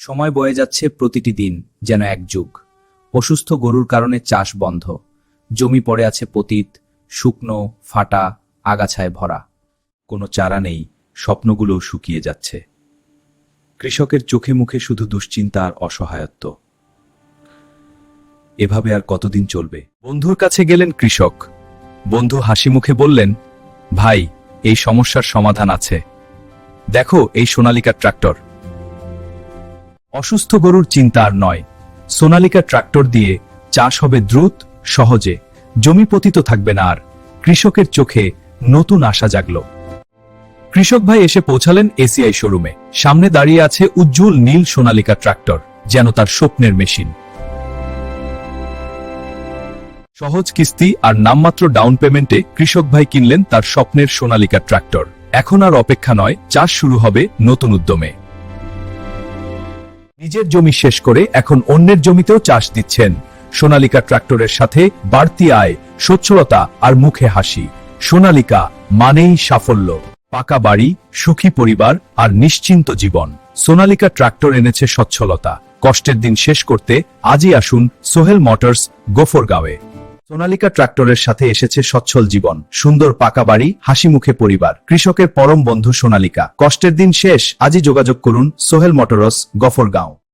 সময় বয়ে যাচ্ছে, প্রতিটি দিন যেন এক যুগ। অসুস্থ গরুর কারণে চাষ বন্ধ। জমি পড়ে আছে পতিত, শুকনো, ফাটা, আগাছায় ভরা। কোনো চারা নেই, স্বপ্নগুলোও শুকিয়ে যাচ্ছে। কৃষকের চোখে মুখে শুধু দুশ্চিন্তা আর অসহায়ত্ব। এভাবে আর কতদিন চলবে? বন্ধুর কাছে গেলেন কৃষক। বন্ধু হাসি মুখে বললেন, ভাই, এই সমস্যার সমাধান আছে। দেখো এই সোনালিকা ট্রাক্টর। অসুস্থ গরুর চিন্তা আর নয়। সোনালিকা ট্রাক্টর দিয়ে চাষ হবে দ্রুত, সহজে। জমি পতিত থাকবে না আর। কৃষকের চোখে নতুন আশা জাগল। কৃষক ভাই এসে পৌঁছালেন এসিআই শোরুমে। সামনে দাঁড়িয়ে আছে উজ্জ্বল নীল সোনালিকা ট্রাক্টর, যেন তার স্বপ্নের মেশিন। সহজ কিস্তি আর নামমাত্র ডাউন পেমেন্টে কৃষক ভাই কিনলেন তার স্বপ্নের সোনালিকা ট্রাক্টর। এখন আর অপেক্ষা নয়, চাষ শুরু হবে নতুন উদ্যমে। নিজের জমি শেষ করে এখন অন্যের জমিতেও চাষ দিচ্ছেন। সোনালিকা ট্রাক্টরের সাথে বাড়তি আয়, সচ্ছলতা আর মুখে হাসি। সোনালিকা মানেই সাফল্য, পাকা বাড়ি, সুখী পরিবার আর নিশ্চিন্ত জীবন। সোনালিকা ট্রাক্টর এনেছে সচ্ছলতা। কষ্টের দিন শেষ করতে আজই আসুন সোহেল মোটরস, গফরগাঁওয়ে। সোনালিকা ট্রাক্টরের সাথে এসেছে সচ্ছল জীবন, সুন্দর পাকা বাড়ি, হাসি মুখে পরিবার। কৃষকের পরম বন্ধু সোনালিকা। কষ্টের দিন শেষ, আজই যোগাযোগ করুন সোহেল মোটরস, গফরগাঁও।